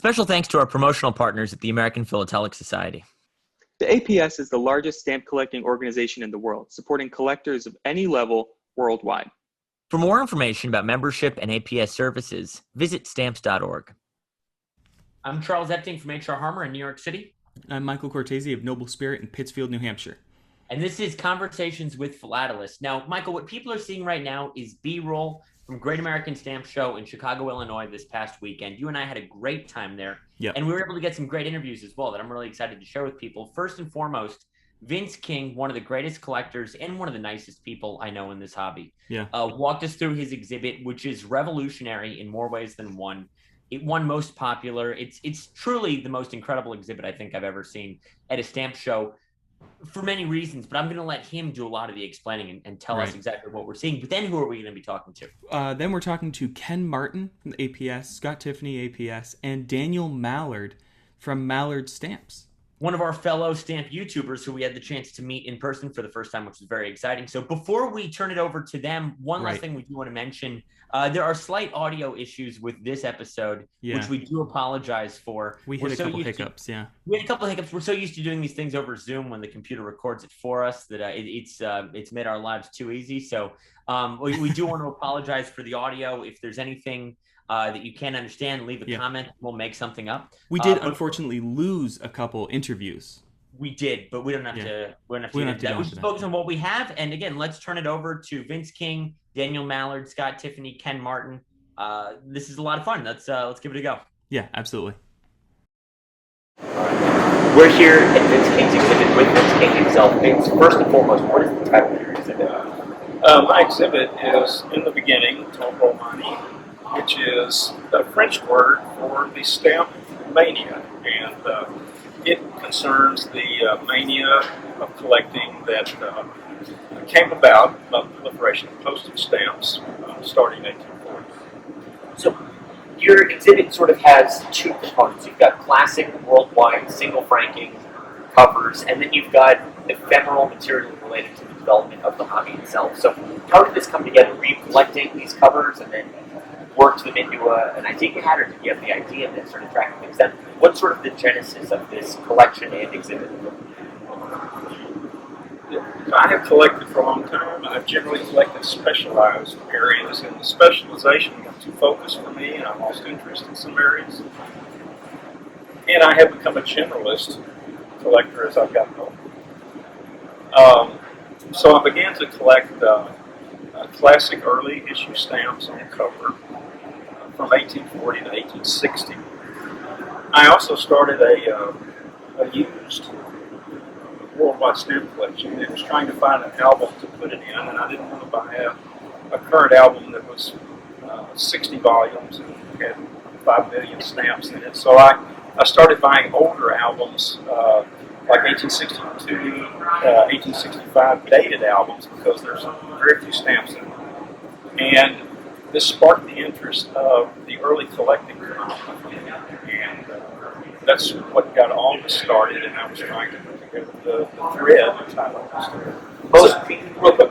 Special thanks to our promotional partners at the American Philatelic Society. The APS is the largest stamp collecting organization in the world, supporting collectors of any level worldwide. For more information about membership and APS services, visit stamps.org. I'm Charles Epting from H.R. Harmer in New York City. I'm Michael Cortese of NobleSpirit in Pittsfield, New Hampshire. And this is Conversations with Philatelists. Now, Michael, what people are seeing right now is B-roll from Great American Stamp Show in Chicago, Illinois this past weekend. You and I had a great time there. Yep. And we were able to get some great interviews as well that I'm really excited to share with people. First and foremost, Vince King, one of the greatest collectors and one of the nicest people I know in this hobby, walked us through his exhibit, which is revolutionary in more ways than one. It won most popular. It's truly the most incredible exhibit I think I've ever seen at a stamp show for many reasons, but I'm going to let him do a lot of the explaining and tell us exactly what we're seeing. But then who are we going to be talking to? Then we're talking to Ken Martin from the APS, Scott Tiffney, APS, and Daniel Mallard from Mallard Stamps. One of our fellow stamp YouTubers who we had the chance to meet in person for the first time, which is very exciting. So before we turn it over to them, one last thing we do want to mention. There are slight audio issues with this episode, which we do apologize for. We had a couple hiccups, We had a couple of hiccups. We're so used to doing these things over Zoom when the computer records it for us that it's made our lives too easy. So we do want to apologize for the audio. If there's anything that you can't understand, leave a comment. We'll make something up. We did unfortunately lose a couple interviews. We did, but we don't have to. We don't have to do that. We just focus on what we have. And again, let's turn it over to Vince King, Daniel Mallard, Scott Tiffney, Ken Martin. This is a lot of fun. Let's give it a go. Yeah, absolutely. We're here at Vince King's exhibit with Vince King himself. Vince, first and foremost, what is the title of your exhibit? My exhibit is In the Beginning, Tombeau Money, which is the French word for the stamp mania. And it concerns the mania of collecting that came about by the proliferation of postage stamps starting in 1840. So your exhibit sort of has two components. You've got classic, worldwide, single franking covers, and then you've got ephemeral material related to the development of the hobby itself. So how did this come together? Were you collecting these covers and then worked them into an idea you had, or did you have the idea and then started tracking things down? What's sort of the genesis of this collection and exhibit? I have collected for a long time. I've generally collected specialized areas, and the specialization got too focused for me, and I lost interest in some areas. And I have become a generalist collector as I've gotten older. So I began to collect classic early issue stamps on cover from 1840 to 1860. I also started a used worldwide stamp collection. It was trying to find an album to put it in, and I didn't want to buy a current album that was 60 volumes and had 5 million stamps in it. So I started buying older albums, like 1862, 1865 dated albums, because there's very few stamps in them. And this sparked the interest of the early collecting phenomenon, and that's what got all of this started. And I was trying to put together the thread to tie all this together.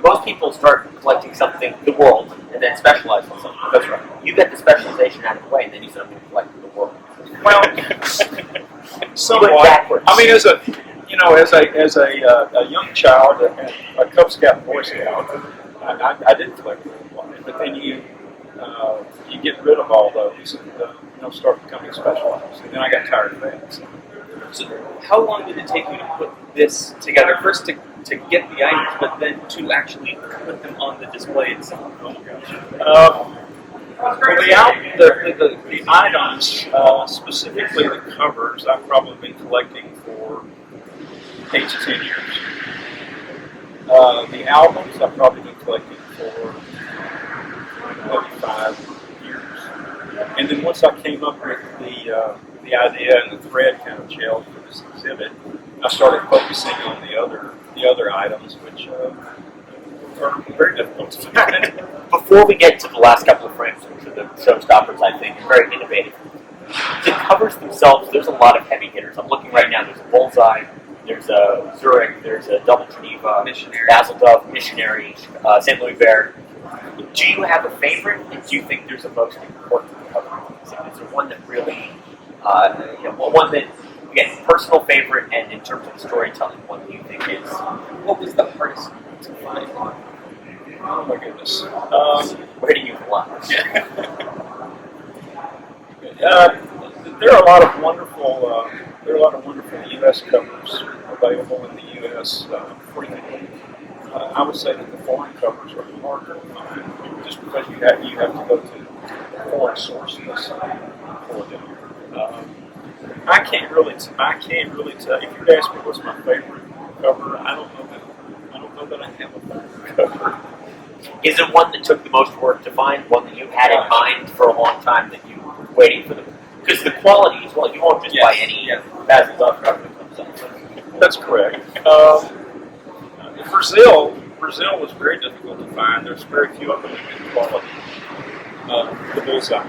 Most people start collecting something, the world, and then specialize on something. That's right. You get the specialization out of the way, and then you start collecting the world. Well, somewhat. I mean, as a young child, a Cub Scout Boy Scout, I did collect worldwide, but then you get rid of all those and start becoming specialized. And then I got tired of that. So how long did it take you to put this together? First to get the items, but then to actually put them on the display itself? Oh my gosh. The items, specifically the covers, I've probably been collecting for 8 to 10 years. The albums, I've probably been collecting for maybe 5 years. And then once I came up with the idea and the thread kind of gelled for this exhibit, I started focusing on the other items, which are very difficult to find. Before we get to the last couple of frames, which are the showstoppers, I think, very innovative. The covers themselves, there's a lot of heavy hitters. I'm looking right now, there's a Bullseye, there's a Zurich, there's a Double Geneva, Missionary, Basil Dove, Missionary, St. Louis Bear. Do you have a favorite, and do you think there's a most important cover? Is there one that really One that, again, personal favorite, and in terms of storytelling, one that you think is, what was the hardest to find? Oh my goodness. We're hitting you with a lot. There are a lot of wonderful U.S. covers available in the U.S. frequently. I would say that the foreign covers are harder to find, just because you have to go to foreign sources for them. I can't really tell. If you were to ask me what's my favorite cover, I don't know that I have a favorite cover. Is it one that took the most work to find? One that you had in mind for a long time that you were waiting for them? Because the quality as well, you won't just buy any Basil Duff cover that comes out. That's correct. Brazil was very difficult to find. There's very few of them in good quality. The bullseye.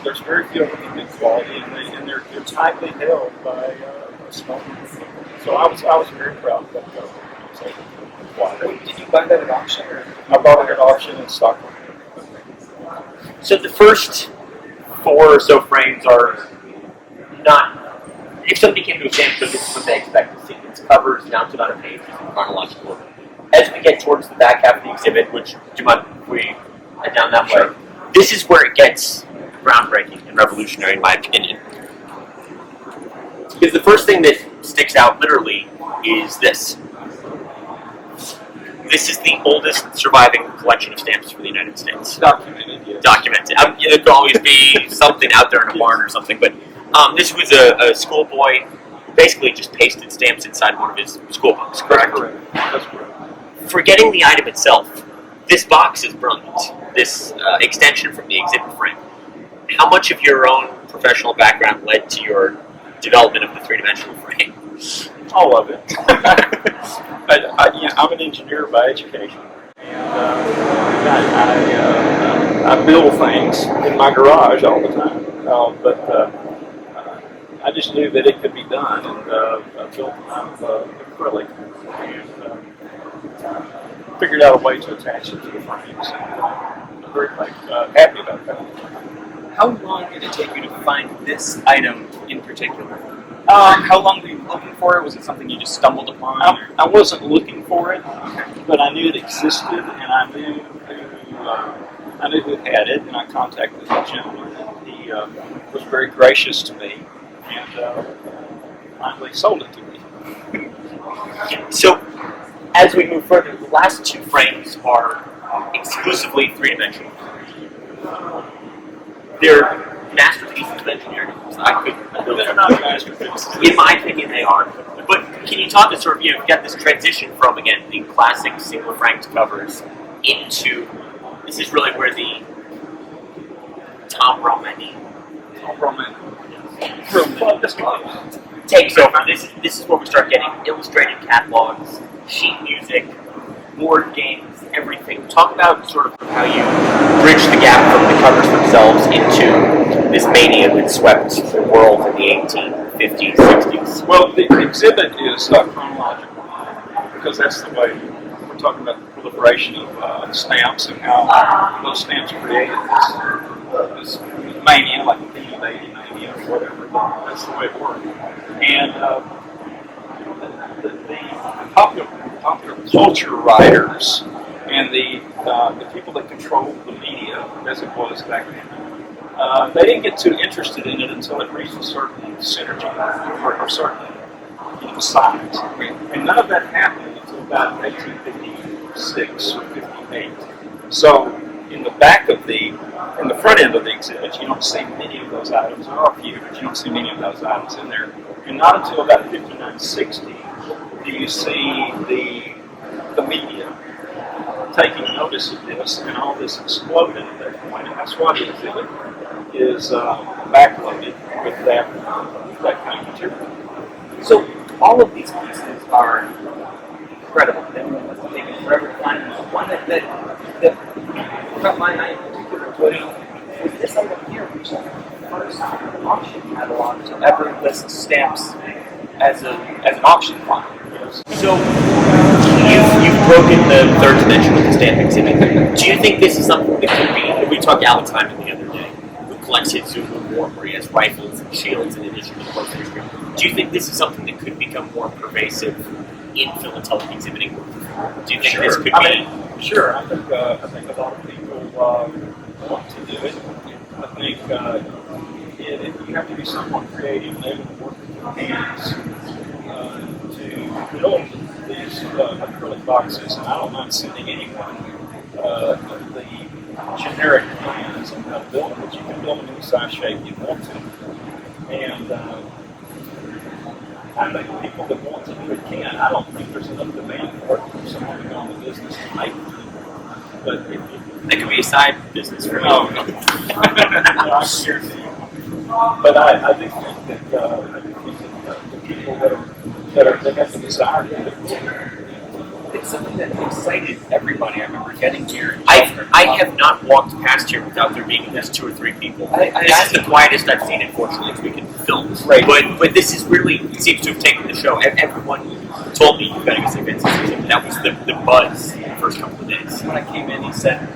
There's very few of them in good quality, and they're tightly held by a small group of people. So I was very proud of that cover. Did you buy that at auction? Or? I bought it at auction in Stockholm. So the first 4 or so frames are not. If somebody came to a stamp show, this is what they expect to see. It's covers mounted on a page in chronological. As we get towards the back half of the exhibit, which, do you mind if we head down that way? This is where it gets groundbreaking and revolutionary, in my opinion. Because the first thing that sticks out, literally, is this. This is the oldest surviving collection of stamps for the United States. Documented, yes. Documented. There could always be something out there in a barn or something, but this was a schoolboy who basically just pasted stamps inside one of his school books, correct? That's correct. Forgetting the item itself, this box is brilliant. This extension from the exhibit frame. How much of your own professional background led to your development of the three-dimensional frame? All of it. I'm an engineer by education, and I build things in my garage all the time. But I just knew that it could be done, and I built acrylic, and figured out a way to attach it to the frames. I'm very happy about that. How long did it take you to find this item in particular? How long were you looking for it? Was it something you just stumbled upon? I wasn't looking for it, but I knew it existed, and I knew who had it, and I contacted the gentleman, and he was very gracious to me, and finally sold it to me. So, as we move further, the last 2 frames are exclusively three-dimensional. They're masterpieces of engineering. They're not masterpieces. In my opinion, they are. But can you talk to sort of, you've got this transition from, again, the classic single franked covers into, this is really where the Tom Romani takes over. This is where we start getting illustrated catalogs, sheet music, board games, everything. Talk about sort of how you bridge the gap from the covers themselves into this mania that swept the world in the 1850s, 60s. Well, the exhibit is chronological, because that's the way we're talking about the proliferation of stamps and how those stamps created this mania, like the theme of 80 or whatever. That's the way it worked. And the popular culture writers and the people that controlled the media, as it was back then, they didn't get too interested in it until it reached a certain synergy or certain size. And none of that happened until about 1856 or 58. So in the front end of the exhibit, you don't see many of those items. There are a few, but you don't see many of those items in there. And not until about 5960 do you see the media taking notice of this, and all this exploded at that point. And that's why the exhibit is backloaded with that kind of material. So all of these pieces are incredible. They must have taken forever to find them. One that caught my eye in particular was this item here, which is the first auction catalog to ever list stamps as an auction file. So, you've broken the third dimension with the stamp exhibit. Do you think this is something that could be, we talked to Alex Hyman the other day, who collects his Zulu War, where he has rifles and shields in addition to the portrait. Do you think this is something that could become more pervasive in philatelic exhibiting? Do you think this could be? Sure. I think a lot of people want to do it. I think you have to be somewhat creative and able to work with your hands to build these acrylic boxes. And I don't mind sending anyone the generic plans on how to build them, but you can build them any size shape you want to. And I think people that want to do it can. I don't think there's enough demand for it for someone to go in the business to make it. But if you, that could be a side business for you. no, I can guarantee you. But I do think that the people that have the desire to do it. It's something that excited everybody. I remember getting here. I have not walked past here without there being at least 2 or 3 people. This is the quietest I've seen, unfortunately, as we can film. Right. But this is really, it seems to have taken the show. Everyone told me you've got to go see Vincent's exhibit. That was the buzz the first couple of days. When I came in, he said,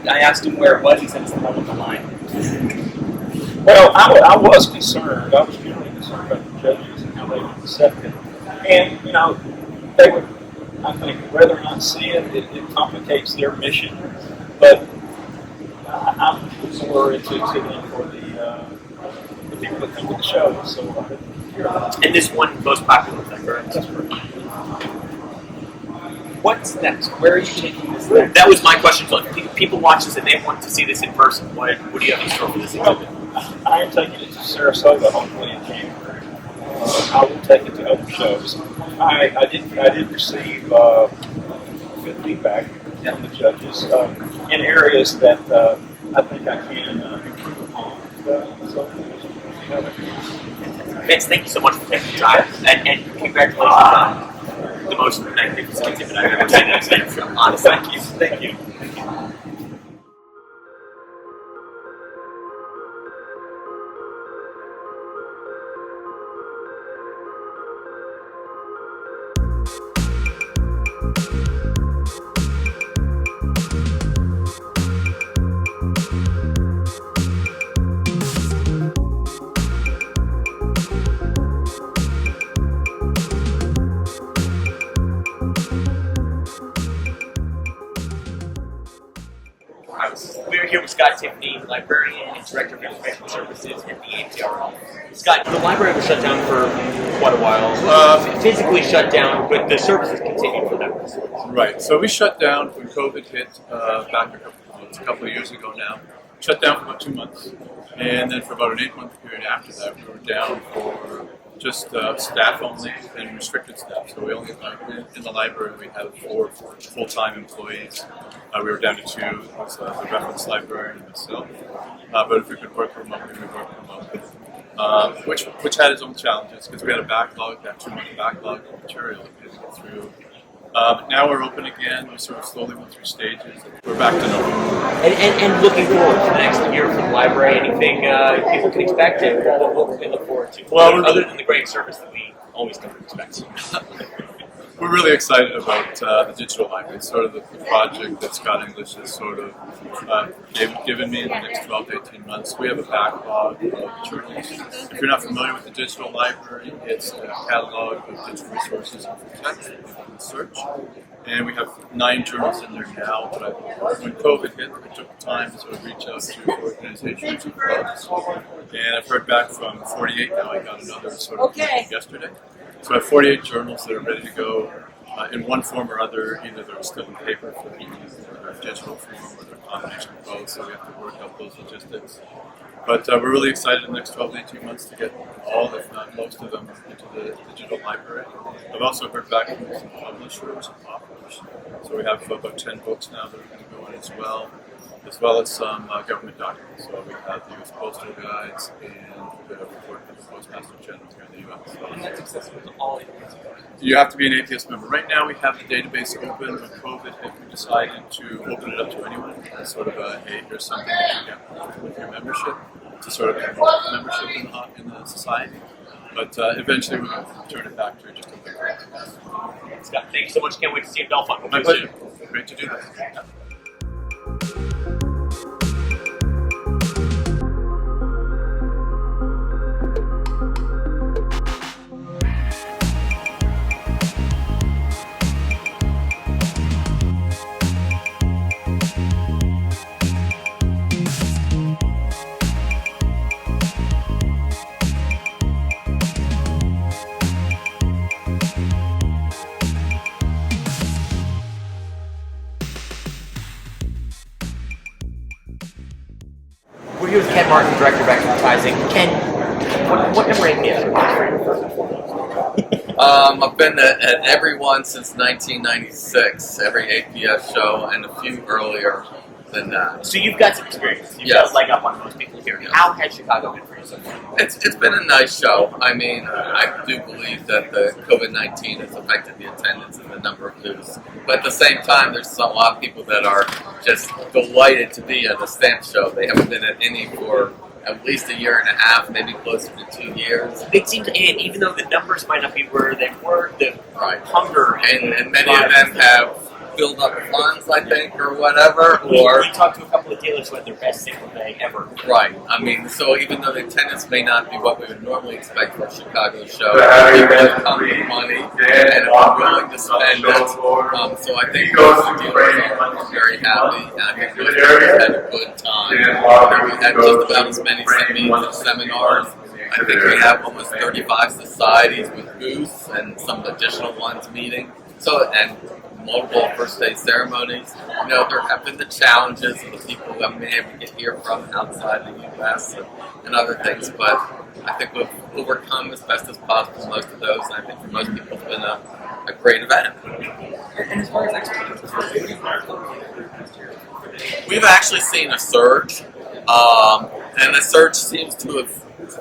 I asked him where it was. He said it's the one with the line. Well, I was concerned. I was generally concerned about the judges and how they would accept it. And, you know, they would, I think, rather not see it. It complicates their mission. But I'm more into exhibiting for the people that come to the show. So, and this one most popular thing, correct? That's correct. What's next? Where are you taking this next? That was my question. So if people watch this and they want to see this in person, what do you have in store for this exhibit? I am taking it to Sarasota, hopefully in January. I will take it to other shows. I did receive good feedback from the judges in areas that I think I can improve upon. Vince, thank you so much for taking the time, and congratulations on the most magnificent exhibit I've ever seen in a stamp show. Honestly, thank you. We're here with Scott Tiffney, librarian and director of information services at the APRL. Scott, the library was shut down for quite a while. Physically shut down, but the services continued for them. Right. So we shut down when COVID hit back a couple of years ago now. Shut down for about 2 months. And then for about an 8-month period after that, we were down for just staff only and restricted staff. So we only, in the library, we have 4 full-time employees. We were down to 2. It was the reference librarian and myself. But if we could work remotely, we worked remotely. Which had its own challenges because we had a backlog, that 2-month backlog of material to get through. Now we're open again. We sort of slowly went through stages. We're back to normal. And looking forward to the next year for the library, anything people can expect and what we can look forward to? Well, other than the great service that we always come to expect. We're really excited about the digital library. It's sort of the project that Scott English has sort of given me in the next 12 to 18 months. We have a backlog of journals. If you're not familiar with the digital library, it's a catalog of digital resources and text that you can search. And we have 9 journals in there now, but when COVID hit, it took time to sort of reach out to organizations and clubs. And I've heard back from 48 now. I got another sort of yesterday. So I have 48 journals that are ready to go in one form or other. Either they're still in paper form, or digital form, or they're a combination of both. So we have to work out those logistics. But we're really excited in the next 12 to 18 months to get all, if not most of them, into the digital library. I've also heard back from some publishers and authors. So we have about 10 books now that are going to go in as well as some government documents. So we have the U.S. Postal Guides and the report from the Postmaster General here in the U.S. And that's accessible to all areas. You have to be an APS member. Right now we have the database open. When COVID hit, we decided to open it up to anyone. It's sort of a, hey, here's something that you get with your membership to sort of promote membership in the society. But eventually we're going to turn it back to just a bigger APS. Scott, thanks so much. Can't wait to see you at Belfont. My pleasure. Great to do that. Ken Martin, Director of Expertizing. Ken, what number APS are you? I've been at every one since 1996, every APS show, and a few earlier than that. So you've got some experience. You've Yes. got a leg up on most people here. Yes. How has Chicago been for you so far? It's been a nice show. I mean, I do believe that the COVID-19 has affected the attendance and the number of booths. But at the same time, there's a lot of people that are just delighted to be at the stamp show. They haven't been at any for at least a year and a half, maybe closer to 2 years. It seems, and even though the numbers might not be where they were, the hunger and many of them have build up funds, I think, or whatever. Or we talked to a couple of dealers who had their best single day ever. Right. I mean, so even though the attendance may not be what we would normally expect for a Chicago show, people have come with money and are willing to spend it. So I think most of the dealers are very happy, and I think most dealers had a good time. We had just about as many meetings and seminars. I think we have almost 35 societies with booths and some additional ones meeting. So, and multiple first day ceremonies. You know, there have been the challenges of the people who haven't been able to get here from outside the U.S. and other things, but I think we've overcome as best as possible most of those, and I think for most people it's been a great event. And as far as expectations, We've actually seen a surge, and the surge seems to have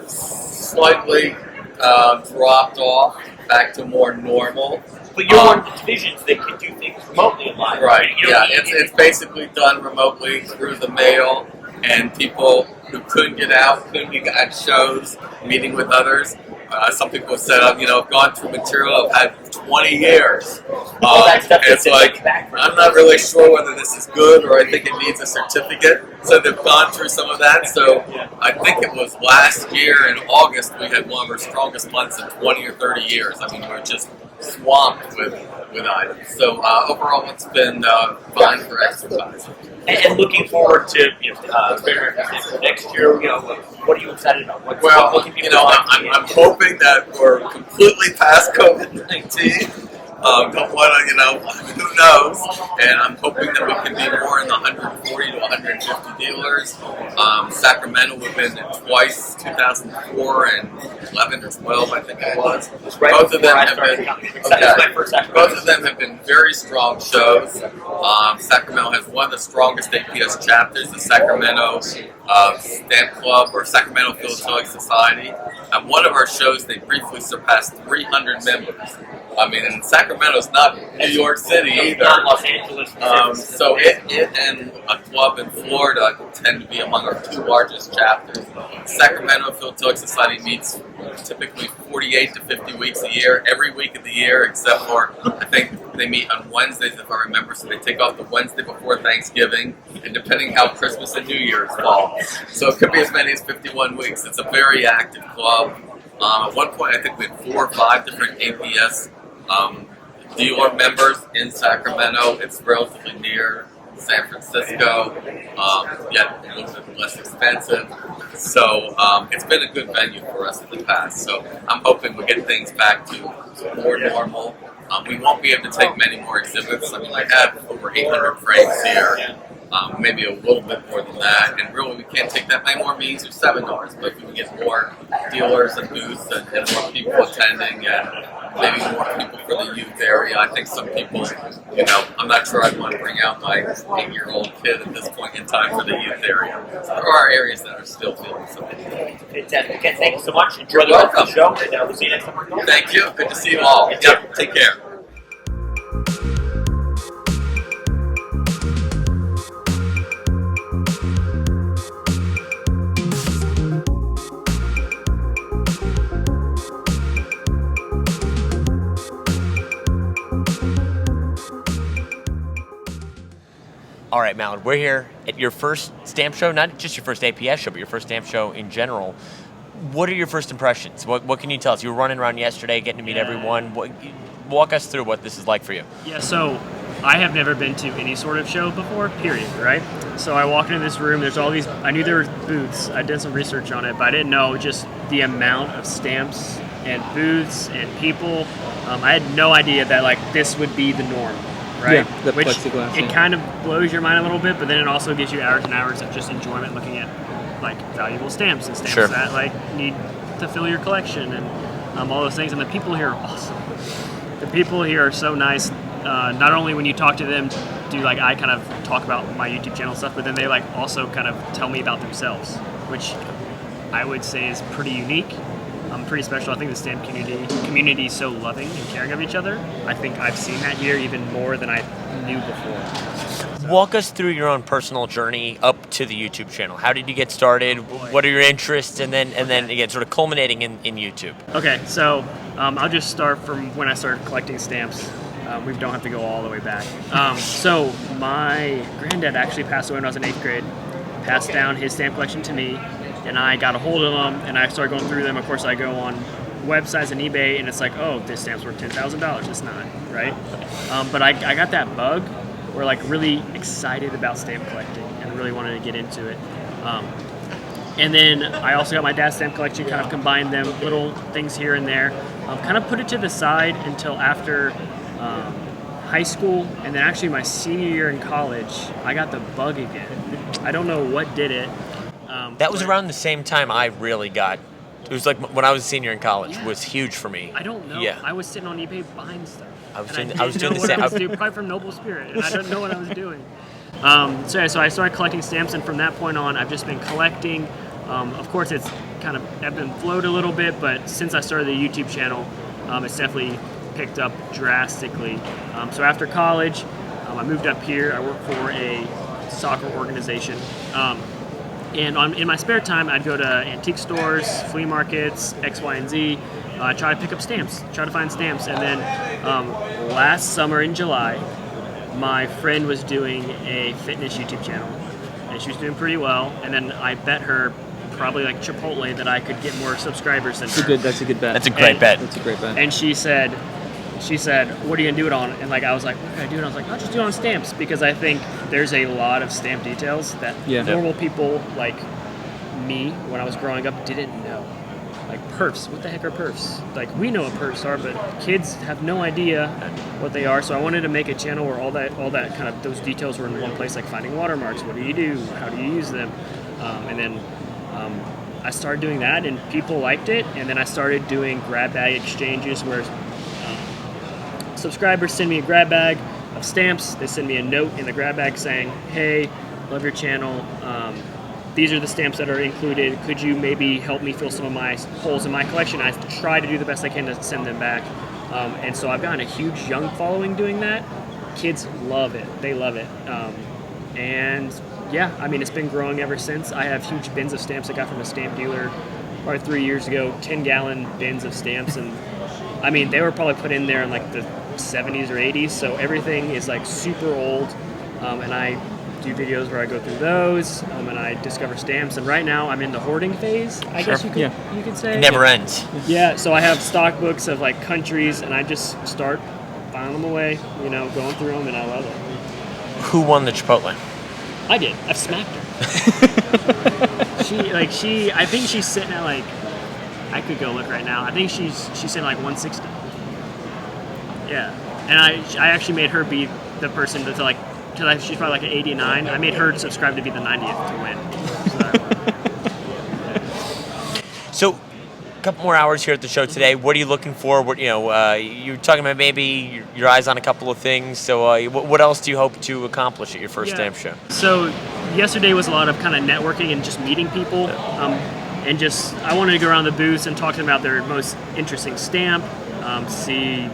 slightly dropped off back to more normal. But you're one of the divisions that can do things remotely online. Right, You yeah, know, it's basically done remotely through the mail, and people who couldn't get out, couldn't be at shows, meeting with others. Some people have said, I've gone through material I've had 20 years. all that stuff It's that's like, back. I'm not really sure whether this is good or I think it needs a certificate. So they've gone through some of that. So I think it was last year in August we had one of our strongest months in 20 or 30 years. I mean, we're just swamped with items. So overall, it's been fine for exercise. And looking forward to next year, what are you excited about? Well, I'm hoping that we're completely past COVID-19. Don't want to, who knows? And I'm hoping that we can be more in the 140 to 150 dealers. Sacramento, we've been twice, 2004 and 11 or 12, I think it was. Both of them have been very strong shows. Sacramento has one of the strongest APS chapters, the Sacramento Stamp Club or Sacramento Philatelic Society. At one of our shows, they briefly surpassed 300 members. I mean, and Sacramento's not New York City either. Not Los Angeles. So it and a club in Florida tend to be among our two largest chapters. Sacramento Philatelic Society meets typically 48 to 50 weeks a year, every week of the year, except for, I think they meet on Wednesdays, if I remember, so they take off the Wednesday before Thanksgiving, and depending how Christmas and New Year's fall. So it could be as many as 51 weeks. It's a very active club. At one point, I think we had 4 or 5 different APS dealer members in Sacramento. It's relatively near San Francisco, yet a little bit less expensive. So it's been a good venue for us in the past. So I'm hoping we get things back to more normal. We won't be able to take many more exhibits. I mean, I have over 800 frames here. Maybe a little bit more than that, and really we can't take that many more meetings or seminars, but if we can get more dealers and booths and more people attending and maybe more people for the youth area. I think some people, I'm not sure I'd want to bring out my 8-year-old kid at this point in time for the youth area. So there are areas that are still feeling something. Fantastic. Ken, thank you so much. Enjoy the rest of the show, and we'll see you next time. Thank you. Good to see you all. Yep. Take care. All right, Mallard, we're here at your first stamp show, not just your first APS show, but your first stamp show in general. What are your first impressions? What can you tell us? You were running around yesterday, getting to meet everyone. Walk us through what this is like for you. Yeah, so I have never been to any sort of show before, period, right? So I walk into this room, there's all these, I knew there were booths, I did some research on it, but I didn't know just the amount of stamps and booths and people. I had no idea that this would be the norm. Right? Yeah, the plexiglass. It kind of blows your mind a little bit, but then it also gives you hours and hours of just enjoyment looking at like valuable stamps and stamps that like need to fill your collection and all those things. And the people here are awesome. The people here are so nice. Not only when you talk to them do like I kind of talk about my YouTube channel stuff, but then they like also kind of tell me about themselves, which I would say is pretty unique. Pretty special. I think the stamp community is so loving and caring of each other. I think I've seen that here even more than I knew before. So. Walk us through your own personal journey up to the YouTube channel. How did you get started? What are your interests? And then again, sort of culminating in YouTube. Okay, so I'll just start from when I started collecting stamps. We don't have to go all the way back. So my granddad actually passed away when I was in 8th grade. Passed down his stamp collection to me. And I got a hold of them, and I started going through them. Of course, I go on websites and eBay, and it's like, oh, this stamp's worth $10,000. It's not, right? But I got that bug where like really excited about stamp collecting and really wanted to get into it. And then I also got my dad's stamp collection, kind of combined them, little things here and there. Kind of put it to the side until after high school, and then actually my senior year in college, I got the bug again. I don't know what did it. That was around the same time I really got. It was like when I was a senior in college. Was huge for me. I don't know. Yeah. I was sitting on eBay buying stuff. I was doing the same. Probably from NobleSpirit, and I didn't know what I was doing. So I started collecting stamps, and from that point on, I've just been collecting. Of course, it's kind of ebbed and flowed a little bit, but since I started the YouTube channel, it's definitely picked up drastically. So after college, I moved up here. I work for a soccer organization. And in my spare time, I'd go to antique stores, flea markets, X, Y, and Z, try to pick up stamps, try to find stamps. And then last summer in July, my friend was doing a fitness YouTube channel, and she was doing pretty well. And then I bet her probably like Chipotle that I could get more subscribers than her. That's a good bet. That's a great bet. That's a great bet. And she said, what are you gonna do it on? And like I was like, what can I do? And I was like, I'll just do it on stamps, because I think there's a lot of stamp details that normal people like me when I was growing up didn't know. Like perfs, what the heck are perfs? Like we know what perfs are, but kids have no idea what they are. So I wanted to make a channel where all that kind of those details were in one place, like finding watermarks. What do you do? How do you use them? And then I started doing that, and people liked it. And then I started doing grab bag exchanges where subscribers send me a grab bag of stamps. They send me a note in the grab bag saying, hey, love your channel. These are the stamps that are included. Could you maybe help me fill some of my holes in my collection? I try to do the best I can to send them back. And so I've gotten a huge young following doing that. Kids love it. They love it. And yeah, I mean, it's been growing ever since. I have huge bins of stamps I got from a stamp dealer probably 3 years ago, 10-gallon bins of stamps. And I mean, they were probably put in there in like the 70s or 80s, so everything is like super old, and I do videos where I go through those, and I discover stamps. And right now I'm in the hoarding phase, I guess you could say. It never ends. Yeah, so I have stock books of like countries, and I just start filing them away, going through them, and I love it. Who won the Chipotle? I did. I've smacked her. I think she's sitting at like, I could go look right now. I think she's sitting at like 160. Yeah, and I actually made her be the person that's like, because she's probably like an 89. I made her subscribe to be the 90th to win. So a couple more hours here at the show today. What are you looking for? What you're talking about maybe your eyes on a couple of things. So what else do you hope to accomplish at your first stamp show? So yesterday was a lot of kind of networking and just meeting people, and just I wanted to go around the booths and talk to them about their most interesting stamp, see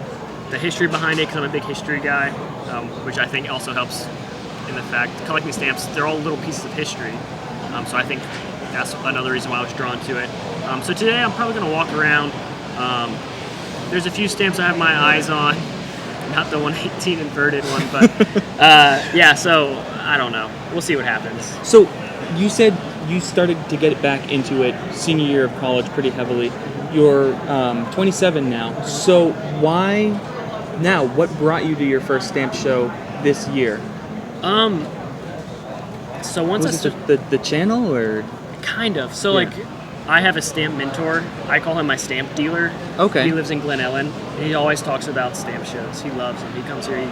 the history behind it, because I'm a big history guy, which I think also helps in the fact collecting stamps, they're all little pieces of history. So I think that's another reason why I was drawn to it. So today I'm probably going to walk around. There's a few stamps I have my eyes on, not the 118 inverted one, but so I don't know. We'll see what happens. So you said you started to get back into it senior year of college pretty heavily. You're 27 now. So why now? What brought you to your first stamp show this year? So once was it the channel or kind of. So like I have a stamp mentor. I call him my stamp dealer. Okay. He lives in Glen Ellen. And he always talks about stamp shows. He loves them. He comes here.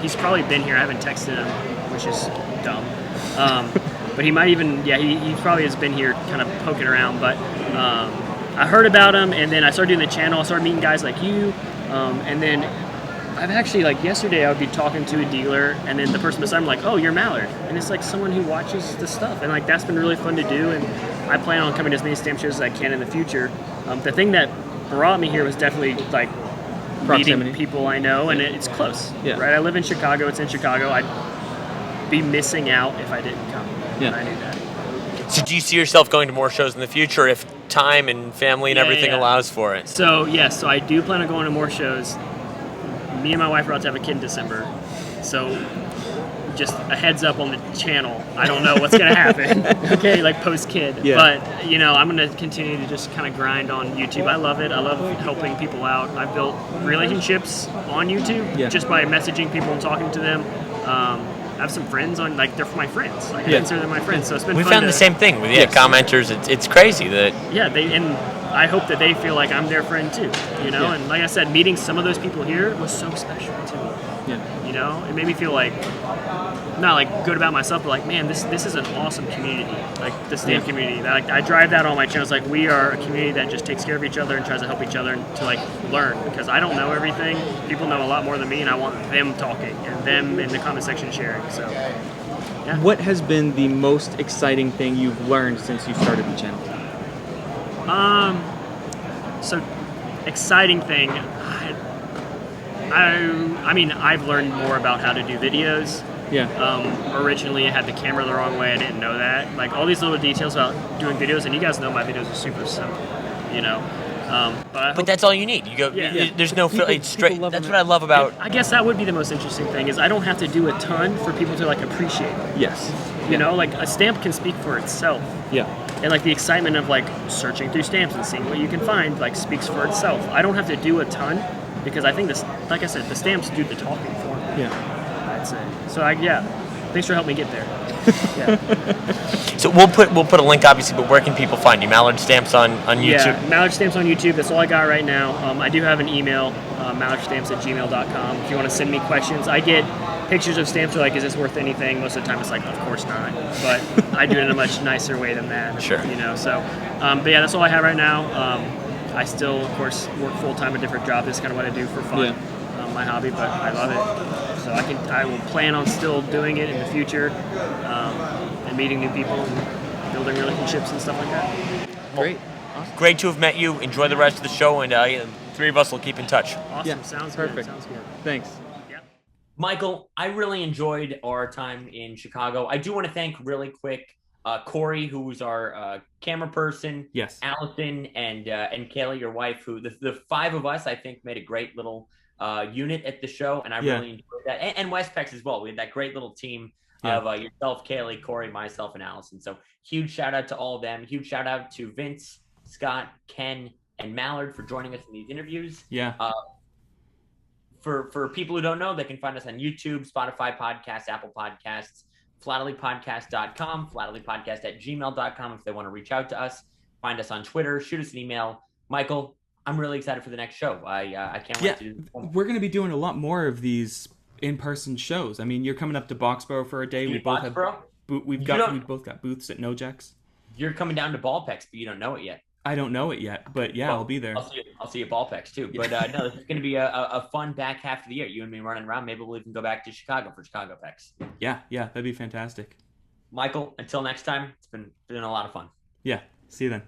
He's probably been here. I haven't texted him, which is dumb. but he might even, he probably has been here kind of poking around. But I heard about him, and then I started doing the channel. I started meeting guys like you, and then I've actually, like yesterday, I would be talking to a dealer, and then the person beside me like, oh, you're Mallard. And it's like someone who watches the stuff. And like that's been really fun to do. And I plan on coming to as many stamp shows as I can in the future. The thing that brought me here was definitely like meeting people I know, and it's close. Yeah. Right? I live in Chicago. It's in Chicago. I'd be missing out if I didn't come. Yeah. I knew that. So do you see yourself going to more shows in the future if time and family and everything allows for it? So, so I do plan on going to more shows. Me and my wife are about to have a kid in December, so just a heads up on the channel. I don't know what's going to happen, okay, like post-kid. Yeah. But, I'm going to continue to just kind of grind on YouTube. I love it. I love helping people out. I've built relationships on YouTube just by messaging people and talking to them. I have some friends on, like, they're my friends. Like, I consider them my friends, so it's been fun. We found the same thing with commenters. It's crazy that... Yeah, I hope that they feel like I'm their friend too, and like I said, meeting some of those people here was so special to me. Yeah. It made me feel like, not like good about myself, but like, man, this is an awesome community, like the stamp community. Like I drive that on my channels, like we are a community that just takes care of each other and tries to help each other and to like learn, because I don't know everything. People know a lot more than me, and I want them talking and them in the comment section sharing. So, yeah. What has been the most exciting thing you've learned since you started the channel? So exciting thing. I mean, I've learned more about how to do videos. Yeah. Originally, I had the camera the wrong way. I didn't know that. Like all these little details about doing videos, and you guys know my videos are super simple. But that's all you need. You go. Yeah. There's no. It's straight. That's what I love about. I guess that would be the most interesting thing is I don't have to do a ton for people to like appreciate it. Yes. Like a stamp can speak for itself. Yeah. And like the excitement of like searching through stamps and seeing what you can find like speaks for itself. I don't have to do a ton because I think this, like I said, the stamps do the talking for me. Yeah. I'd say. So thanks for helping me get there. Yeah. So we'll put a link obviously, but where can people find you? Mallard Stamps on YouTube? Yeah, Mallard Stamps on YouTube. That's all I got right now. I do have an email, mallardstamps@gmail.com. If you want to send me questions, I get pictures of stamps are like, is this worth anything? Most of the time it's like, of course not. But I do it in a much nicer way than that. Sure. So, but yeah, that's all I have right now. I still, of course, work full-time a different job. This is kind of what I do for fun, my hobby, but I love it. So I will plan on still doing it in the future and meeting new people and building relationships and stuff like that. Great. Awesome. Great to have met you. Enjoy the rest of the show, and the three of us will keep in touch. Awesome. Yeah, sounds perfect. Good. Sounds good. Thanks. Michael, I really enjoyed our time in Chicago. I do want to thank really quick Corey, who was our camera person. Yes. Allison and Kaylee, your wife, who the five of us, I think, made a great little unit at the show, and I really enjoyed that. And Westpex as well. We had that great little team of yourself, Kaylee, Corey, myself, and Allison. So huge shout out to all of them. Huge shout out to Vince, Scott, Ken, and Mallard for joining us in these interviews. Yeah. For people who don't know, they can find us on YouTube, Spotify Podcasts, Apple Podcasts, philatelypodcast.com, philatelypodcast@gmail.com if they want to reach out to us. Find us on Twitter, shoot us an email. Michael, I'm really excited for the next show. I can't wait to do this. We're going to be doing a lot more of these in-person shows. I mean, you're coming up to Boxborough for a day. We both got booths at NoJax. You're coming down to Ballpex, but you don't know it yet. I don't know it yet, but I'll be there. I'll see you at Ballpex too. But no, this is going to be a fun back half of the year. You and me running around. Maybe we'll even go back to Chicago for Chicago Pex. Yeah, that'd be fantastic. Michael, until next time, it's been a lot of fun. Yeah, see you then.